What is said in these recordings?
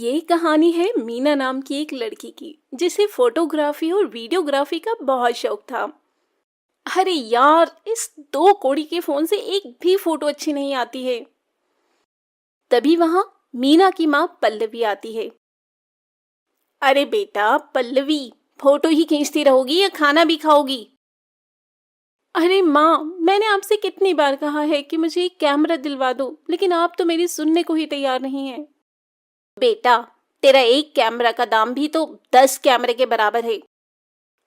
ये कहानी है मीना नाम की एक लड़की की जिसे फोटोग्राफी और वीडियोग्राफी का बहुत शौक था। अरे यार, इस दो कौड़ी के फोन से एक भी फोटो अच्छी नहीं आती है। तभी वहां मीना की माँ पल्लवी आती है। अरे बेटा पल्लवी, फोटो ही खींचती रहोगी या खाना भी खाओगी? अरे माँ, मैंने आपसे कितनी बार कहा है कि मुझे एक कैमरा दिलवा दो, लेकिन आप तो मेरी सुनने को ही तैयार नहीं है। बेटा, तेरा एक कैमरा का दाम भी तो 10 कैमरे के बराबर है।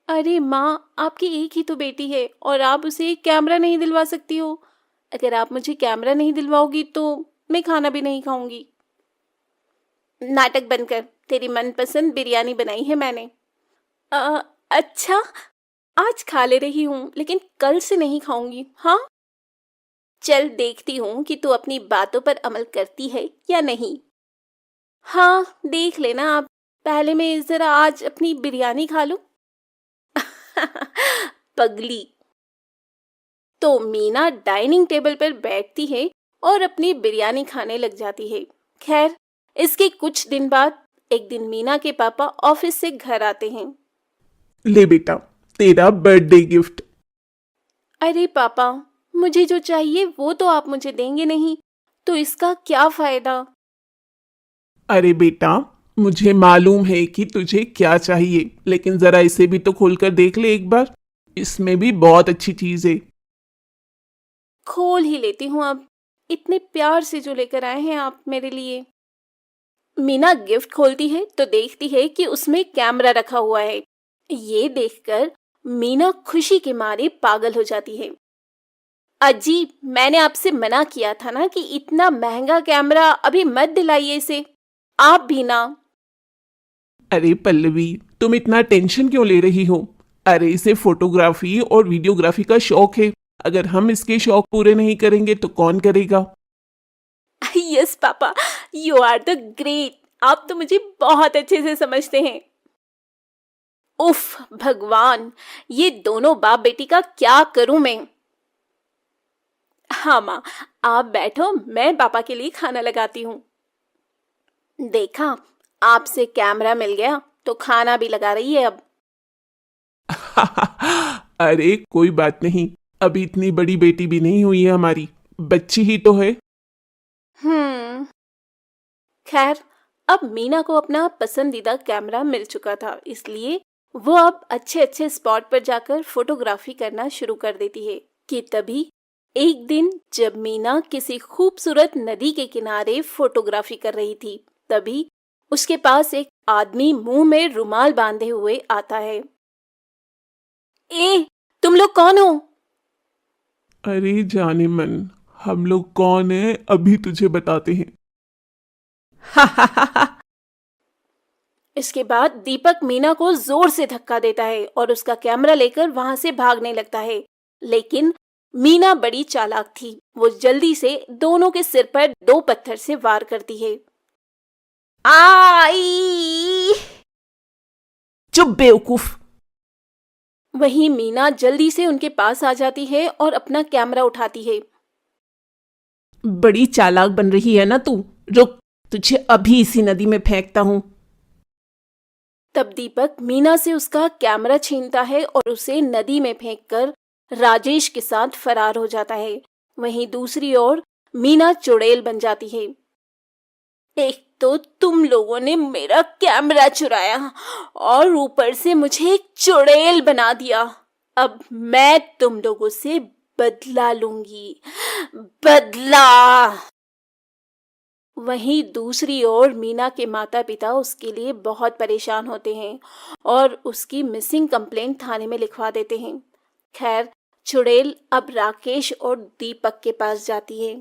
अरे माँ, आपकी एक ही तो बेटी है और आप उसे एक कैमरा नहीं दिलवा सकती हो। अगर आप मुझे कैमरा नहीं दिलवाओगी तो मैं खाना भी नहीं खाऊंगी। नाटक बंद कर, तेरी मनपसंद बिरयानी बनाई है मैंने। अच्छा, आज खा ले रही हूँ लेकिन कल से नहीं खाऊंगी। हाँ, चल देखती हूँ कि तू अपनी बातों पर अमल करती है या नहीं। हाँ, देख लेना आप। पहले मैं जरा आज अपनी बिरयानी खा लूं। पगली। तो मीना डाइनिंग टेबल पर बैठती है और अपनी बिरयानी खाने लग जाती है। खैर, इसके कुछ दिन बाद एक दिन मीना के पापा ऑफिस से घर आते हैं। ले बेटा, तेरा बर्थडे गिफ्ट। अरे पापा, मुझे जो चाहिए वो तो आप मुझे देंगे नहीं, तो इसका क्या फायदा? अरे बेटा, मुझे मालूम है कि तुझे क्या चाहिए, लेकिन जरा इसे भी तो खोलकर देख ले एक बार। इसमें भी बहुत अच्छी चीज है। खोल ही लेती हूँ अब। इतने प्यार से जो लेकर आए हैं आप मेरे लिए। मीना गिफ्ट खोलती है तो देखती है कि उसमें कैमरा रखा हुआ है। ये देखकर मीना खुशी के मारे पागल हो जाती है। अजी, मैंने आपसे मना किया था ना कि इतना महंगा कैमरा अभी मत दिलाइए इसे। आप भी ना। अरे पल्लवी, तुम इतना टेंशन क्यों ले रही हो? अरे इसे फोटोग्राफी और वीडियोग्राफी का शौक है। अगर हम इसके शौक पूरे नहीं करेंगे तो कौन करेगा? Yes papa, you are the great. आप तो मुझे बहुत अच्छे से समझते हैं। उफ भगवान, ये दोनों बाप बेटी का क्या करूं मैं। हाँ माँ, आप बैठो, मैं पापा के लिए खाना लगाती हूँ। देखा, आपसे कैमरा मिल गया तो खाना भी लगा रही है अब। अरे कोई बात नहीं, अभी इतनी बड़ी बेटी भी नहीं हुई है हमारी, बच्ची ही तो है। हम्म। खैर, अब मीना को अपना पसंदीदा कैमरा मिल चुका था, इसलिए वो अब अच्छे अच्छे स्पॉट पर जाकर फोटोग्राफी करना शुरू कर देती है। कि तभी एक दिन जब मीना किसी खूबसूरत नदी के किनारे फोटोग्राफी कर रही थी, तभी उसके पास एक आदमी मुंह में रुमाल बांधे हुए आता है। ए, तुम लोग कौन हो? अरे जाने मन, हम लोग कौन है अभी तुझे बताते हैं। इसके बाद दीपक मीना को जोर से धक्का देता है और उसका कैमरा लेकर वहां से भागने लगता है। लेकिन मीना बड़ी चालाक थी। वो जल्दी से दोनों के सिर पर 2 पत्थर से वार करती है। आई! चुप बेवकूफ। वहीं मीना जल्दी से उनके पास आ जाती है और अपना कैमरा उठाती है। बड़ी चालाक बन रही है ना तू। रुक, तुझे अभी इसी नदी में फेंकता हूं। तब दीपक मीना से उसका कैमरा छीनता है और उसे नदी में फेंककर राजेश के साथ फरार हो जाता है। वहीं दूसरी ओर मीना चुड़ैल बन जाती है। एक तो तुम लोगों ने मेरा कैमरा चुराया और ऊपर से मुझे एक चुड़ैल बना दिया। अब मैं तुम लोगों से बदला लूंगी, बदला। वहीं दूसरी ओर मीना के माता पिता उसके लिए बहुत परेशान होते हैं और उसकी मिसिंग कंप्लेंट थाने में लिखवा देते हैं। खैर, चुड़ैल अब राकेश और दीपक के पास जाती है।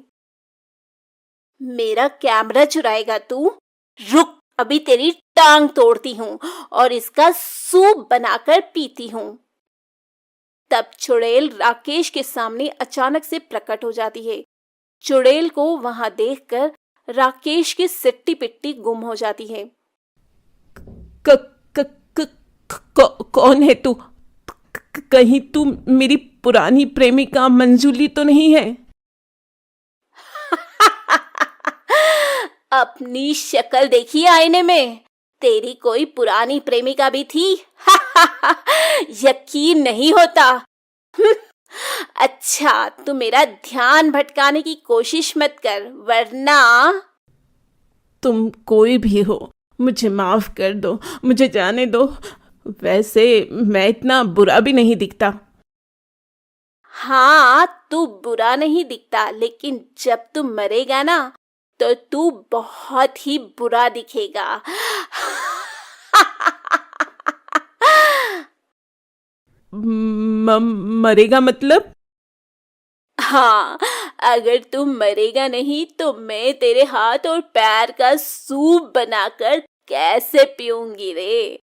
मेरा कैमरा चुराएगा तू? रुक, अभी तेरी टांग तोड़ती हूँ और इसका सूप बनाकर पीती हूँ। तब चुड़ैल राकेश के सामने अचानक से प्रकट हो जाती है। चुड़ैल को वहां देखकर राकेश की सिट्टी पिट्टी गुम हो जाती है। क, क, क, कौन है तू? कहीं तू मेरी पुरानी प्रेमिका मंजूली तो नहीं है? अपनी शक्ल देखी आईने में? तेरी कोई पुरानी प्रेमिका भी थी? यकीन नहीं होता। अच्छा, तू मेरा ध्यान भटकाने की कोशिश मत कर, वरना। तुम कोई भी हो, मुझे माफ कर दो, मुझे जाने दो। वैसे मैं इतना बुरा भी नहीं दिखता। हाँ, तू बुरा नहीं दिखता, लेकिन जब तू मरेगा ना, तो तू बहुत ही बुरा दिखेगा। मरेगा मतलब? हाँ, अगर तू मरेगा नहीं तो मैं तेरे हाथ और पैर का सूप बनाकर कैसे पीऊंगी रे?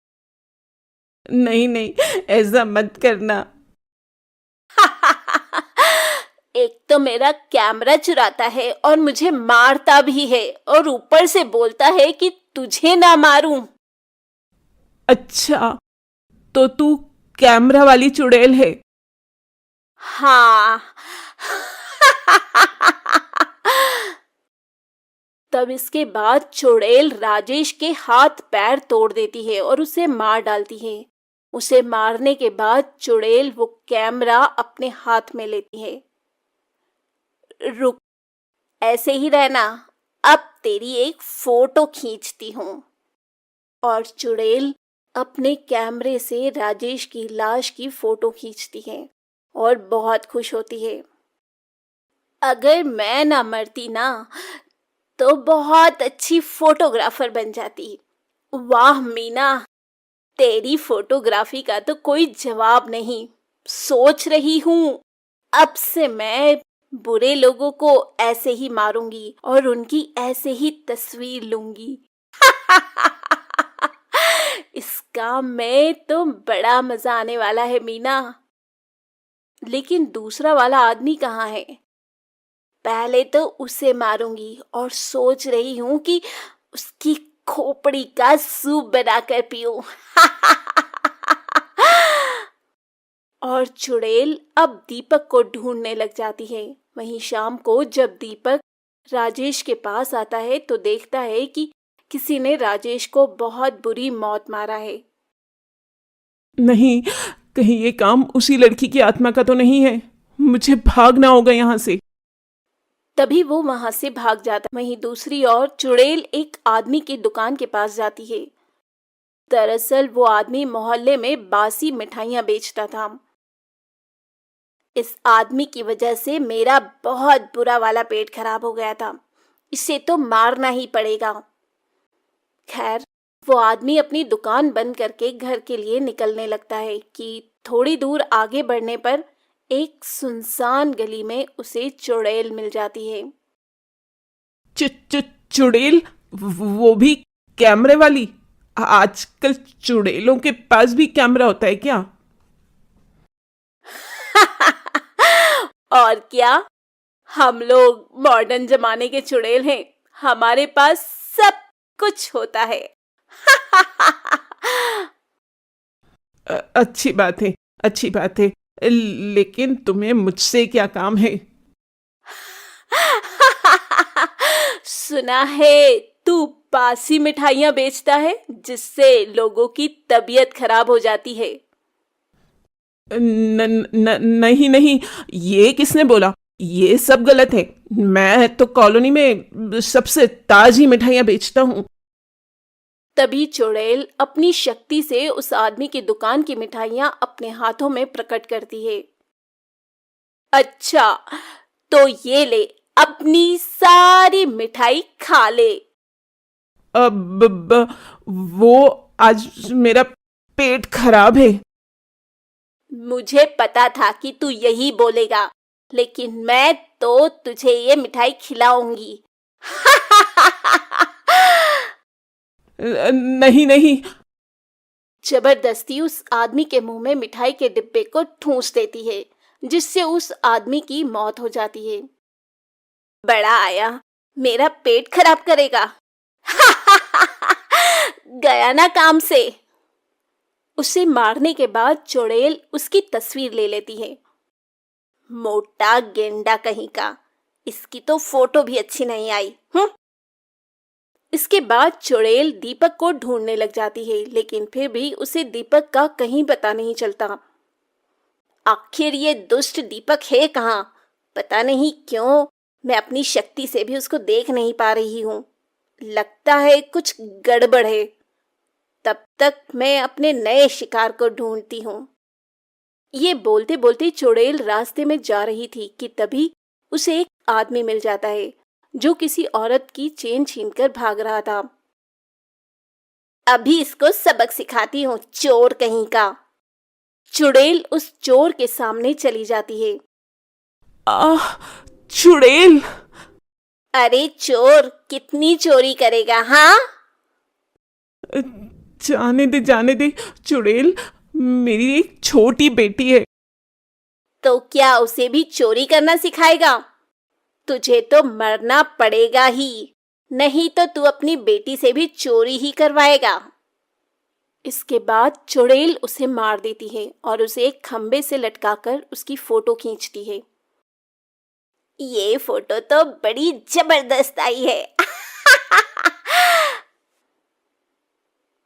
नहीं नहीं, ऐसा मत करना। एक तो मेरा कैमरा चुराता है और मुझे मारता भी है, और ऊपर से बोलता है कि तुझे ना मारूं। अच्छा, तो तू कैमरा वाली चुड़ैल है? हाँ। तब इसके बाद चुड़ैल राजेश के हाथ पैर तोड़ देती है और उसे मार डालती है। उसे मारने के बाद चुड़ैल वो कैमरा अपने हाथ में लेती है। रुक, ऐसे ही रहना, अब तेरी एक फोटो खींचती हूँ। और चुड़ैल अपने कैमरे से राजेश की लाश की फोटो खींचती है और बहुत खुश होती है। अगर मैं ना मरती ना, तो बहुत अच्छी फोटोग्राफर बन जाती। वाह मीना, तेरी फोटोग्राफी का तो कोई जवाब नहीं। सोच रही हूँ, अब से मैं बुरे लोगों को ऐसे ही मारूंगी और उनकी ऐसे ही तस्वीर लूंगी। इस काम में तो बड़ा मजा आने वाला है मीना। लेकिन दूसरा वाला आदमी कहाँ है? पहले तो उसे मारूंगी और सोच रही हूँ कि उसकी खोपड़ी का सूप बनाकर पीऊं। और चुड़ैल अब दीपक को ढूंढने लग जाती है। वहीं शाम को जब दीपक राजेश के पास आता है तो देखता है कि किसी ने राजेश को बहुत बुरी मौत मारा है। नहीं, कहीं ये काम उसी लड़की की आत्मा का तो नहीं है? मुझे भागना होगा यहाँ से। तभी वो वहां से भाग जाता। वहीं दूसरी ओर चुड़ैल एक आदमी की दुकान के पास जाती है। दरअसल वो आदमी मोहल्ले में बासी मिठाइयां बेचता था। इस आदमी की वजह से मेरा बहुत बुरा वाला पेट खराब हो गया था। इसे तो मारना ही पड़ेगा। खैर, वो आदमी अपनी दुकान बंद करके घर के लिए निकलने लगता है कि थोड़ी दूर आगे बढ़ने पर एक सुनसान गली में उसे चुड़ैल मिल जाती है। चुड़ैल? वो भी कैमरे वाली? आजकल चुड़ैलों के पास भी कैमरा होता है क्या? और क्या, हम लोग मॉडर्न जमाने के चुड़ैल हैं। हमारे पास सब कुछ होता है। अच्छी बात है, अच्छी बात है। लेकिन तुम्हें मुझसे क्या काम है? सुना है तू बासी मिठाइयां बेचता है, जिससे लोगों की तबीयत खराब हो जाती है। नहीं नहीं, ये किसने बोला? ये सब गलत है। मैं तो कॉलोनी में सबसे ताजी मिठाइयां बेचता हूँ। तभी चुड़ैल अपनी शक्ति से उस आदमी की दुकान की मिठाइयां अपने हाथों में प्रकट करती है। अच्छा, तो ये ले, अपनी सारी मिठाई खा ले। अब वो आज मेरा पेट खराब है। मुझे पता था कि तू यही बोलेगा, लेकिन मैं तो तुझे ये मिठाई खिलाऊंगी। नहीं नहीं। जबरदस्ती उस आदमी के मुंह में मिठाई के डिब्बे को ठूंस देती है, जिससे उस आदमी की मौत हो जाती है। बड़ा आया, मेरा पेट खराब करेगा। गया ना काम से। उसे मारने के बाद चुड़ैल उसकी तस्वीर ले लेती है। मोटा गेंडा कहीं का, इसकी तो फोटो भी अच्छी नहीं आई। इसके बाद चुड़ैल दीपक को ढूंढने लग जाती है, लेकिन फिर भी उसे दीपक का कहीं पता नहीं चलता। आखिर ये दुष्ट दीपक है कहाँ? पता नहीं क्यों मैं अपनी शक्ति से भी उसको देख नहीं पा रही हूँ। लगता है कुछ गड़बड़ है। तब तक मैं अपने नए शिकार को ढूंढती हूँ। ये बोलते बोलते चुड़ैल रास्ते में जा रही थी कि तभी उसे एक आदमी मिल जाता है जो किसी औरत की चेन छीनकर भाग रहा था। अभी इसको सबक सिखाती हूँ, चोर कहीं का। चुड़ैल उस चोर के सामने चली जाती है। आह, चुड़ैल! अरे चोर, कितनी चोरी करेगा हाँ? जाने दे चुड़ैल, मेरी एक छोटी बेटी है। तो क्या उसे भी चोरी करना सिखाएगा? तुझे तो मरना पड़ेगा ही, नहीं तो तू अपनी बेटी से भी चोरी ही करवाएगा। इसके बाद चुड़ैल उसे मार देती है और उसे एक खंबे से लटकाकर उसकी फोटो खींचती है। ये फोटो तो बड़ी जबरदस्त आई है।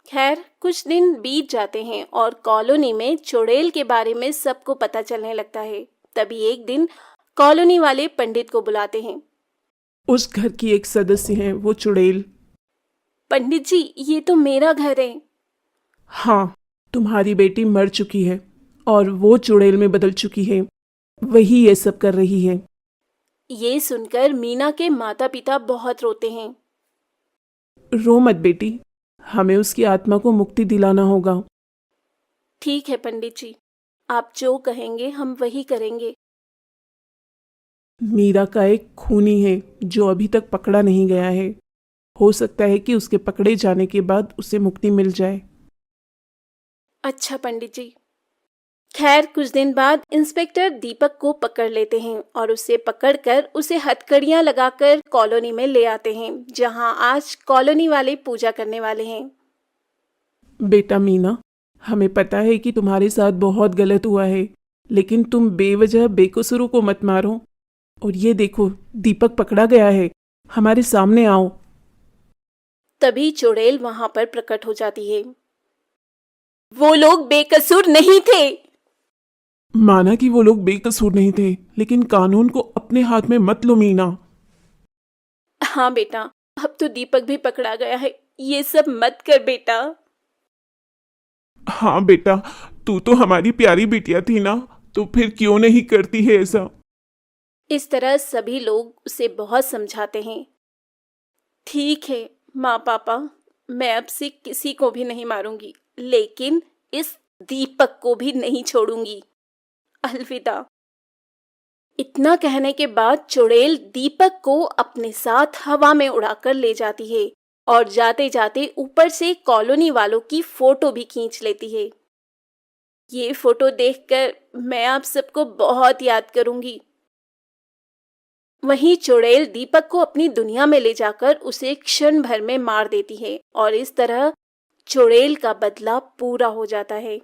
खैर, कुछ दिन बीत जाते हैं और कॉलोनी में चुड़ैल के बारे में सबको पता चलने लगता है। तभी एक दिन कॉलोनी वाले पंडित को बुलाते हैं। उस घर की एक सदस्य है वो चुड़ैल। पंडित जी, ये तो मेरा घर है। हाँ, तुम्हारी बेटी मर चुकी है और वो चुड़ैल में बदल चुकी है। वही ये सब कर रही है। ये सुनकर मीना के माता पिता बहुत रोते हैं। रो मत बेटी, हमें उसकी आत्मा को मुक्ति दिलाना होगा। ठीक है पंडित जी, आप जो कहेंगे हम वही करेंगे। मीरा का एक खूनी है जो अभी तक पकड़ा नहीं गया है। हो सकता है कि उसके पकड़े जाने के बाद उसे मुक्ति मिल जाए। अच्छा पंडित जी। खैर, कुछ दिन बाद इंस्पेक्टर दीपक को पकड़ लेते हैं और उसे पकड़कर उसे हथकड़ियां लगाकर कॉलोनी में ले आते हैं, जहां आज कॉलोनी वाले पूजा करने वाले हैं। बेटा मीना, हमें पता है कि तुम्हारे साथ बहुत गलत हुआ है, लेकिन तुम बेवजह बेकसूरों को मत मारो। और ये देखो, दीपक पकड़ा गया है, हमारे सामने आओ। तभी चुड़ैल वहां पर प्रकट हो जाती है। वो लोग बेकसूर नहीं थे। माना कि वो लोग बेकसूर नहीं थे, लेकिन कानून को अपने हाथ में मत लो मीना। हाँ बेटा, अब तो दीपक भी पकड़ा गया है, ये सब मत कर बेटा। हाँ बेटा, तू तो हमारी प्यारी बिटिया थी ना, तो फिर क्यों नहीं करती है ऐसा? इस तरह सभी लोग उसे बहुत समझाते हैं। ठीक है माँ पापा, मैं अब से किसी को भी नहीं मारूंगी, लेकिन इस दीपक को भी नहीं छोड़ूंगी। अलविदा। इतना कहने के बाद चुड़ैल दीपक को अपने साथ हवा में उड़ाकर ले जाती है और जाते जाते ऊपर से कॉलोनी वालों की फोटो भी खींच लेती है। ये फोटो देखकर मैं आप सबको बहुत याद करूंगी। वहीं चुड़ैल दीपक को अपनी दुनिया में ले जाकर उसे क्षण भर में मार देती है और इस तरह चुड़ैल का बदला पूरा हो जाता है।